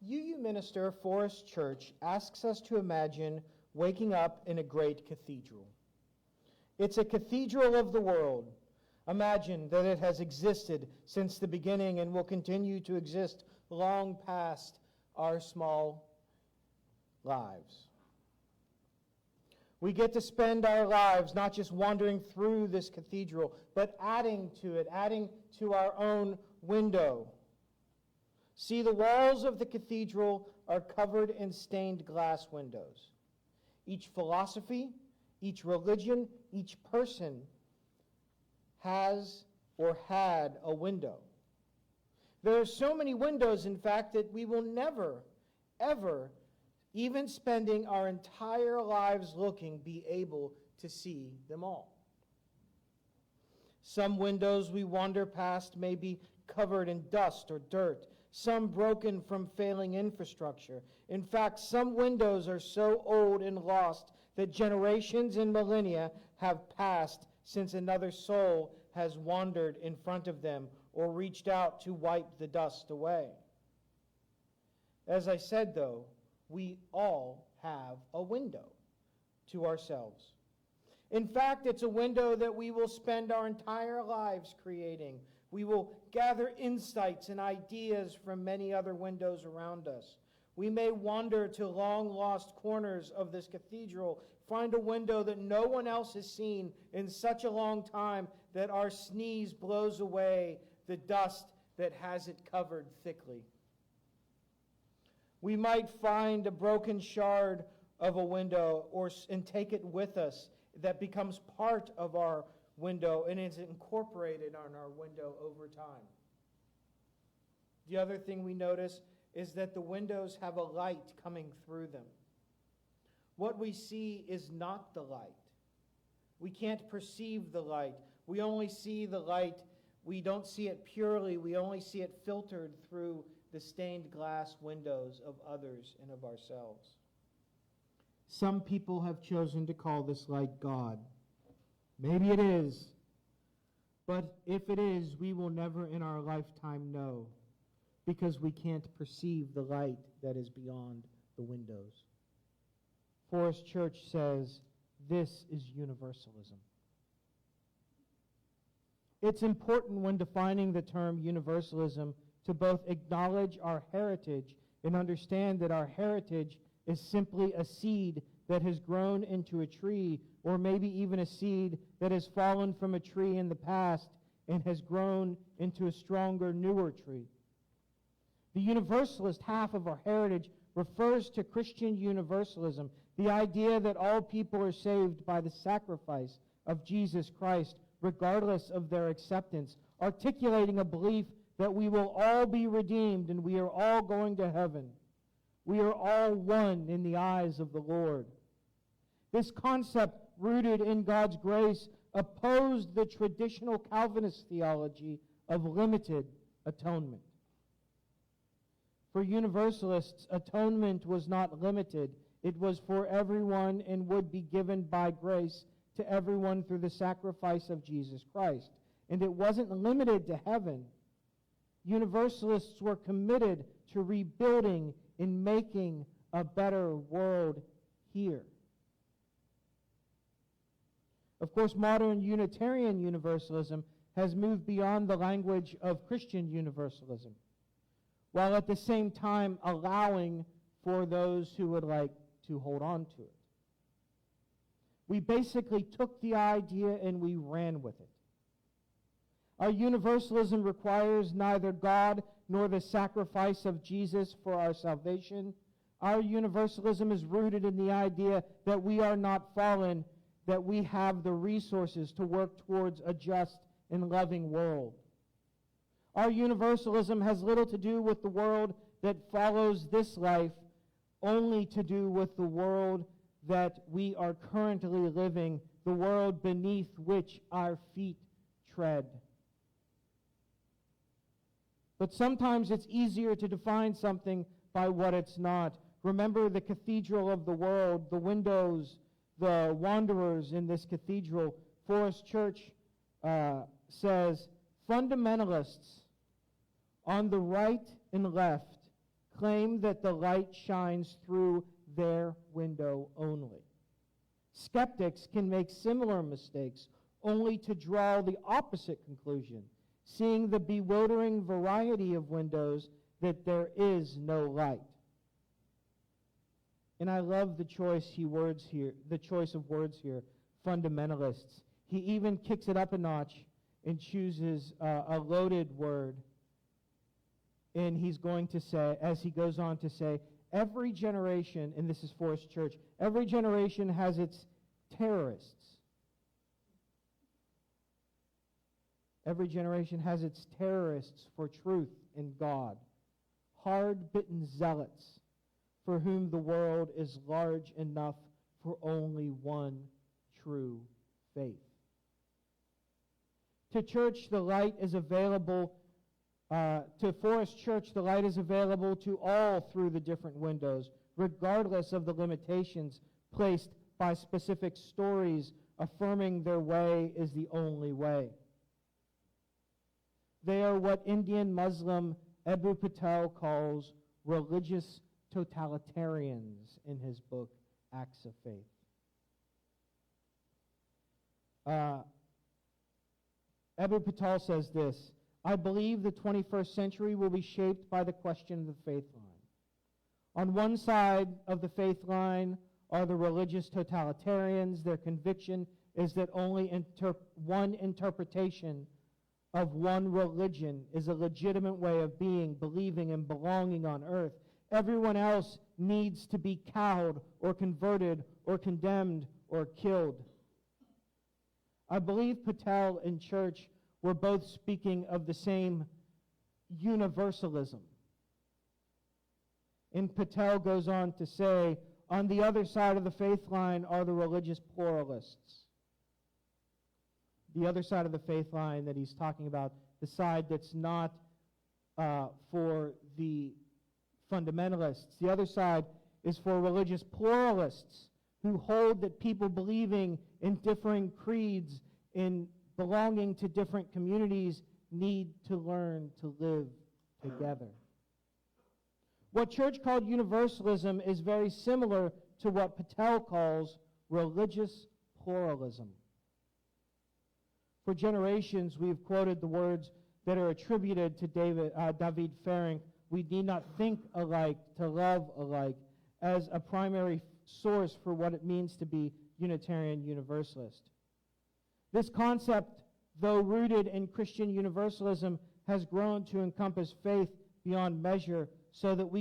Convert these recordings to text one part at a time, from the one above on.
UU minister Forest Church asks us to imagine waking up in a great cathedral. It's a cathedral of the world. Imagine that it has existed since the beginning and will continue to exist long past our small lives. We get to spend our lives not just wandering through this cathedral, but adding to it, adding to our own window. See, the walls of the cathedral are covered in stained glass windows. Each philosophy, each religion, each person has or had a window. There are so many windows, in fact, that we will never, ever, even spending our entire lives looking, be able to see them all. Some windows we wander past may be covered in dust or dirt, some broken from failing infrastructure. In fact, some windows are so old and lost that generations and millennia have passed since another soul has wandered in front of them or reached out to wipe the dust away. As I said, though, we all have a window to ourselves. In fact, it's a window that we will spend our entire lives creating. We will gather insights and ideas from many other windows around us. We may wander to long-lost corners of this cathedral, find a window that no one else has seen in such a long time that our sneeze blows away the dust that has it covered thickly. We might find a broken shard of a window and take it with us that becomes part of our window and is incorporated on our window over time. The other thing we notice is that the windows have a light coming through them. What we see is not the light. We can't perceive the light. We only see the light. We don't see it purely. We only see it filtered through the stained glass windows of others and of ourselves. Some people have chosen to call this light God. Maybe it is. But if it is, we will never in our lifetime know, because we can't perceive the light that is beyond the windows. Forest Church says this is universalism. It's important when defining the term universalism to both acknowledge our heritage and understand that our heritage is simply a seed that has grown into a tree, or maybe even a seed that has fallen from a tree in the past and has grown into a stronger, newer tree. The universalist half of our heritage refers to Christian universalism, the idea that all people are saved by the sacrifice of Jesus Christ, regardless of their acceptance, articulating a belief that we will all be redeemed and we are all going to heaven. We are all one in the eyes of the Lord. This concept, rooted in God's grace, opposed the traditional Calvinist theology of limited atonement. For Universalists, atonement was not limited. It was for everyone and would be given by grace to everyone through the sacrifice of Jesus Christ. And it wasn't limited to heaven. Universalists were committed to rebuilding and making a better world here. Of course, modern Unitarian Universalism has moved beyond the language of Christian Universalism, while at the same time allowing for those who would like to hold on to it. We basically took the idea and we ran with it. Our universalism requires neither God nor the sacrifice of Jesus for our salvation. Our universalism is rooted in the idea that we are not fallen, that we have the resources to work towards a just and loving world. Our universalism has little to do with the world that follows this life, only to do with the world that we are currently living, the world beneath which our feet tread. But sometimes it's easier to define something by what it's not. Remember the cathedral of the world, the windows, the wanderers in this cathedral. Forest Church says, fundamentalists on the right and left claim that the light shines through their window only. Skeptics can make similar mistakes only to draw the opposite conclusion, seeing the bewildering variety of windows that there is no light. And I love the choice of words here, fundamentalists. He even kicks it up a notch and chooses a loaded word. And he's going to say, as he goes on to say, every generation, and this is Forest Church, every generation has its terrorists. Every generation has its terrorists for truth and God, hard-bitten zealots for whom the world is large enough for only one true faith. To church, the light is available. To Forest Church, the light is available to all through the different windows, regardless of the limitations placed by specific stories affirming their way is the only way. They are what Indian Muslim Eboo Patel calls religious totalitarians in his book, Acts of Faith. Eboo Patel says this, I believe the 21st century will be shaped by the question of the faith line. On one side of the faith line are the religious totalitarians. Their conviction is that only one interpretation of one religion is a legitimate way of being, believing, and belonging on earth. Everyone else needs to be cowed or converted or condemned or killed. I believe Patel and Church were both speaking of the same universalism. And Patel goes on to say, on the other side of the faith line are the religious pluralists. The other side of the faith line that he's talking about, the side that's not for the fundamentalists. The other side is for religious pluralists who hold that people believing in differing creeds, in belonging to different communities, need to learn to live together. What Church called universalism is very similar to what Patel calls religious pluralism. For generations, we've quoted the words that are attributed to David Ferenc, we need not think alike to love alike, as a primary source for what it means to be Unitarian Universalist. This concept, though rooted in Christian universalism, has grown to encompass faith beyond measure so that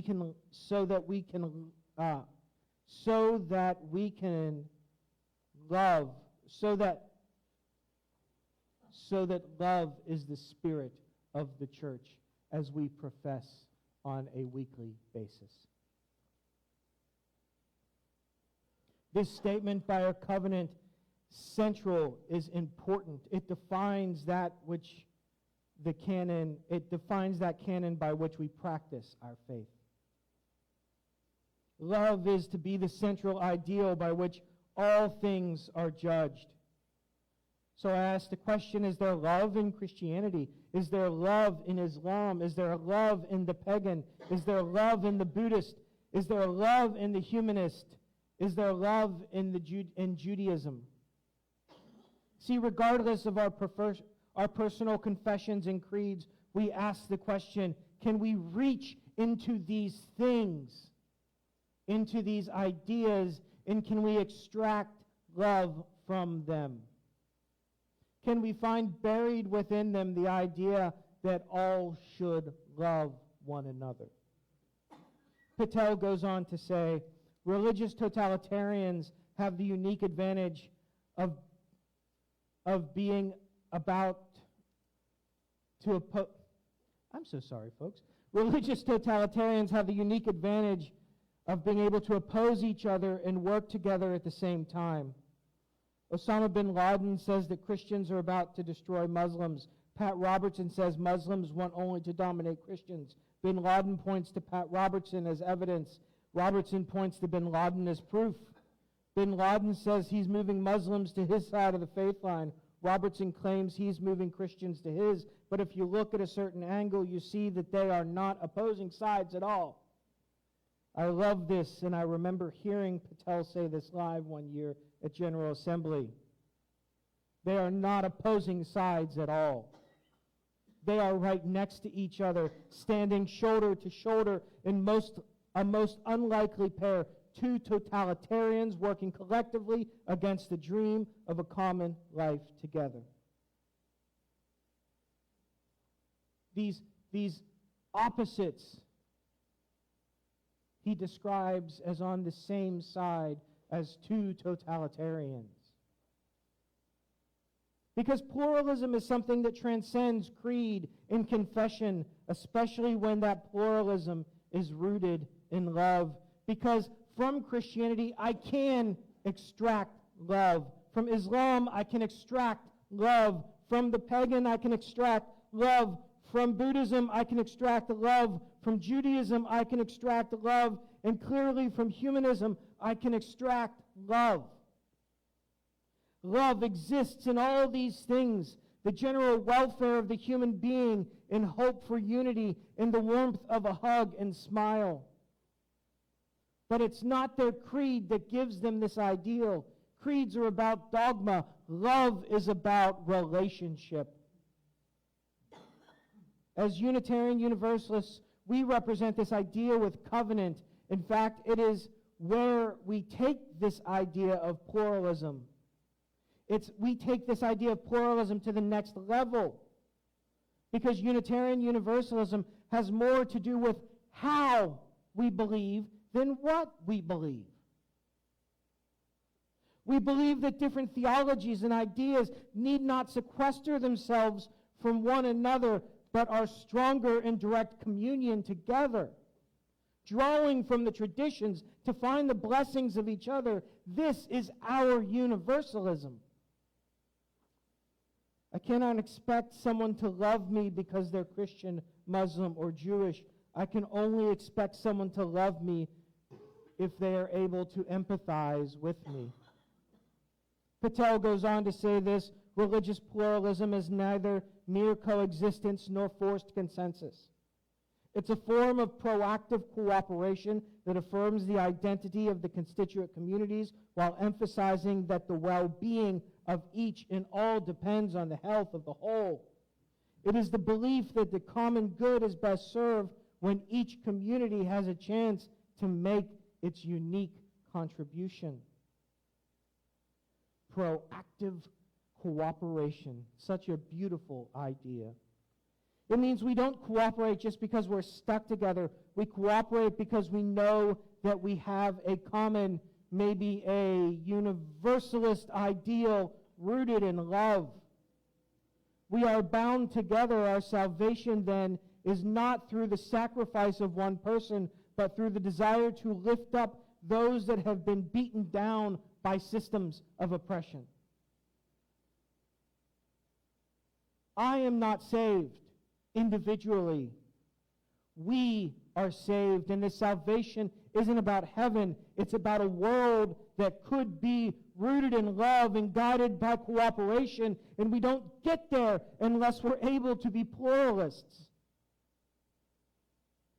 love is the spirit of the church as we profess on a weekly basis. This statement by our covenant central is important. It defines that canon by which we practice our faith. Love is to be the central ideal by which all things are judged. So I ask the question, is there love in Christianity? Is there love in Islam? Is there love in the pagan? Is there love in the Buddhist? Is there love in the humanist? Is there love in Judaism? See, regardless of our personal confessions and creeds, we ask the question, can we reach into these things, into these ideas, and can we extract love from them? Can we find buried within them the idea that all should love one another? Patel goes on to say, religious totalitarians have the unique advantage of being about to oppose. I'm so sorry, folks. Religious totalitarians have the unique advantage of being able to oppose each other and work together at the same time. Osama bin Laden says that Christians are about to destroy Muslims. Pat Robertson says Muslims want only to dominate Christians. Bin Laden points to Pat Robertson as evidence. Robertson points to bin Laden as proof. Bin Laden says he's moving Muslims to his side of the faith line. Robertson claims he's moving Christians to his. But if you look at a certain angle, you see that they are not opposing sides at all. I love this, and I remember hearing Patel say this live one year at General Assembly. They are not opposing sides at all. They are right next to each other, standing shoulder to shoulder in a most unlikely pair, two totalitarians working collectively against the dream of a common life together. These opposites he describes as on the same side as two totalitarians. Because pluralism is something that transcends creed and confession, especially when that pluralism is rooted in love. Because from Christianity, I can extract love. From Islam, I can extract love. From the pagan, I can extract love. From Buddhism, I can extract love. From Judaism, I can extract love. And clearly from humanism, I can extract love. Love exists in all these things, the general welfare of the human being, in hope for unity, in the warmth of a hug and smile. But it's not their creed that gives them this ideal. Creeds are about dogma. Love is about relationship. As Unitarian Universalists, we represent this idea with covenant. In fact, it is where we take this idea of pluralism. We take this idea of pluralism to the next level. Because Unitarian Universalism has more to do with how we believe than what we believe. We believe that different theologies and ideas need not sequester themselves from one another, but are stronger in direct communion together, drawing from the traditions to find the blessings of each other. This is our universalism. I cannot expect someone to love me because they're Christian, Muslim, or Jewish. I can only expect someone to love me if they are able to empathize with me. Patel goes on to say this: religious pluralism is neither mere coexistence nor forced consensus. It's a form of proactive cooperation that affirms the identity of the constituent communities while emphasizing that the well-being of each and all depends on the health of the whole. It is the belief that the common good is best served when each community has a chance to make its unique contribution. Proactive cooperation, such a beautiful idea. It means we don't cooperate just because we're stuck together. We cooperate because we know that we have a common, maybe a universalist ideal rooted in love. We are bound together. Our salvation then is not through the sacrifice of one person, but through the desire to lift up those that have been beaten down by systems of oppression. I am not saved individually. We are saved, and this salvation isn't about heaven. It's about a world that could be rooted in love and guided by cooperation, and we don't get there unless we're able to be pluralists.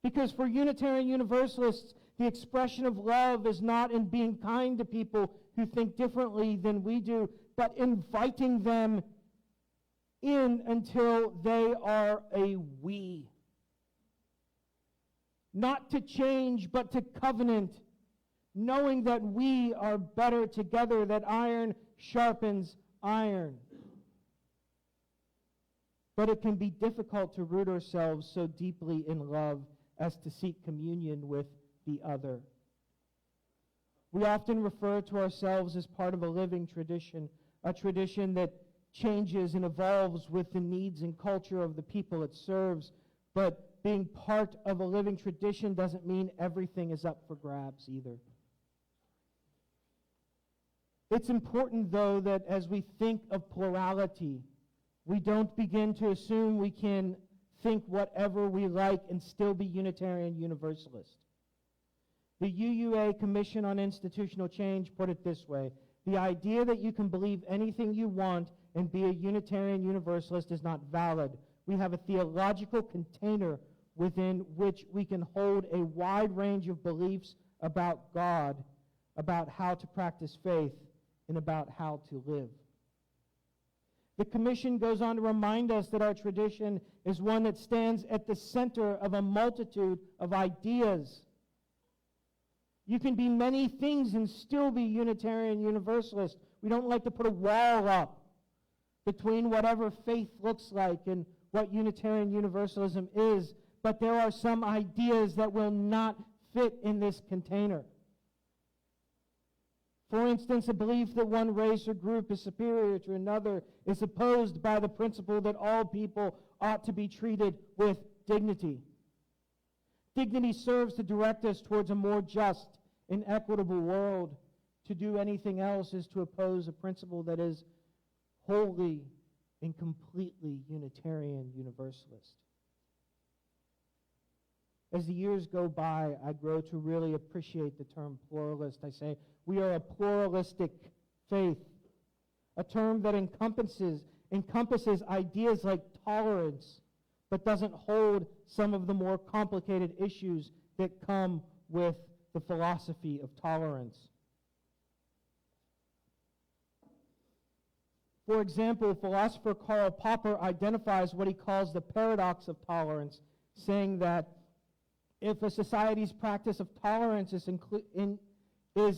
Because for Unitarian Universalists, the expression of love is not in being kind to people who think differently than we do, but inviting them in until they are a we. Not to change, but to covenant, knowing that we are better together, that iron sharpens iron. But it can be difficult to root ourselves so deeply in love as to seek communion with the other. We often refer to ourselves as part of a living tradition, a tradition that changes and evolves with the needs and culture of the people it serves. But being part of a living tradition doesn't mean everything is up for grabs either. It's important, though, that as we think of plurality, we don't begin to assume we can think whatever we like and still be Unitarian Universalist. The UUA Commission on Institutional Change put it this way: the idea that you can believe anything you want and be a Unitarian Universalist is not valid. We have a theological container within which we can hold a wide range of beliefs about God, about how to practice faith, and about how to live. The Commission goes on to remind us that our tradition is one that stands at the center of a multitude of ideas. You can be many things and still be Unitarian Universalist. We don't like to put a wall up between whatever faith looks like and what Unitarian Universalism is, but there are some ideas that will not fit in this container. For instance, a belief that one race or group is superior to another is opposed by the principle that all people ought to be treated with dignity. Dignity serves to direct us towards a more just and equitable world. To do anything else is to oppose a principle that is wholly and completely Unitarian Universalist. As the years go by, I grow to really appreciate the term pluralist. I say, we are a pluralistic faith, a term that encompasses ideas like tolerance, but doesn't hold some of the more complicated issues that come with the philosophy of tolerance. For example, philosopher Karl Popper identifies what he calls the paradox of tolerance, saying that if a society's practice of tolerance is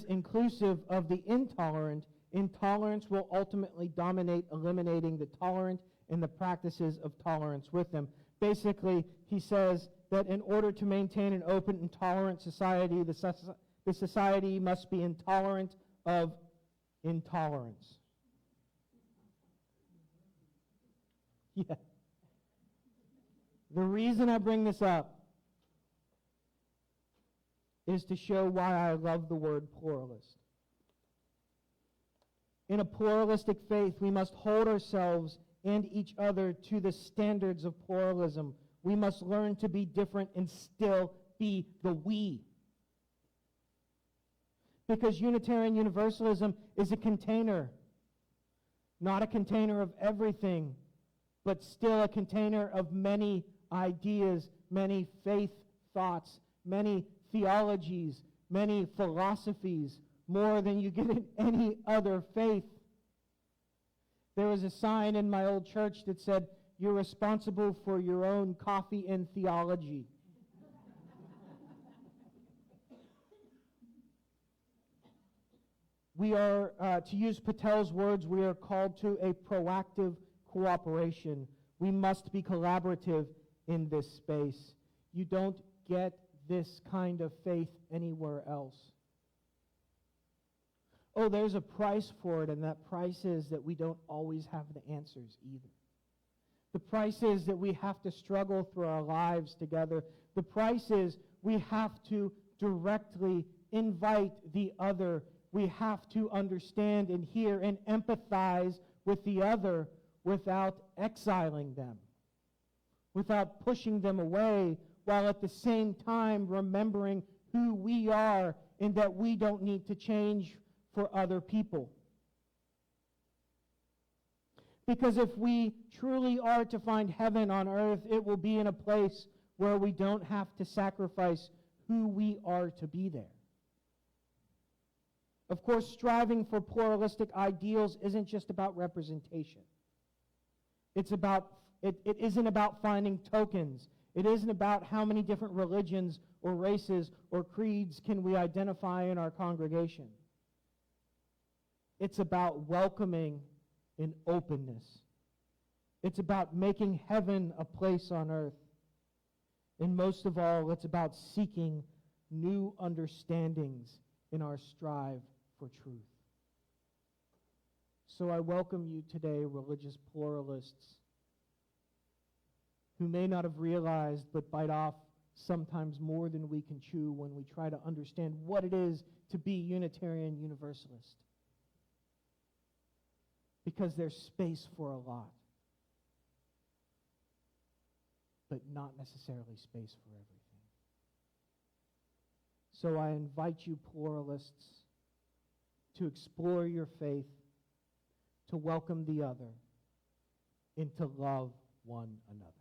inclusive of the intolerant, intolerance will ultimately dominate, eliminating the tolerant and the practices of tolerance with them. Basically, he says that in order to maintain an open and tolerant society, the society must be intolerant of intolerance. Yeah. The reason I bring this up is to show why I love the word pluralist. In a pluralistic faith, we must hold ourselves and each other to the standards of pluralism. We must learn to be different and still be the we. Because Unitarian Universalism is a container, not a container of everything, but still a container of many ideas, many faith thoughts, many theologies, many philosophies, more than you get in any other faith. There was a sign in my old church that said, "You're responsible for your own coffee and theology." We are, to use Patel's words, we are called to a proactive cooperation. We must be collaborative in this space. You don't get this kind of faith anywhere else. Oh, there's a price for it, and that price is that we don't always have the answers either. The price is that we have to struggle through our lives together. The price is we have to directly invite the other. We have to understand and hear and empathize with the other without exiling them, without pushing them away, while at the same time remembering who we are and that we don't need to change for other people. Because if we truly are to find heaven on earth, it will be in a place where we don't have to sacrifice who we are to be there. Of course, striving for pluralistic ideals isn't just about representation. It isn't about finding tokens. It isn't about how many different religions or races or creeds can we identify in our congregation. It's about welcoming in openness. It's about making heaven a place on earth. And most of all, it's about seeking new understandings in our strive for truth. So I welcome you today, religious pluralists, who may not have realized but bite off sometimes more than we can chew when we try to understand what it is to be Unitarian Universalist. Because there's space for a lot, but not necessarily space for everything. So I invite you, pluralists, to explore your faith, to welcome the other, and to love one another.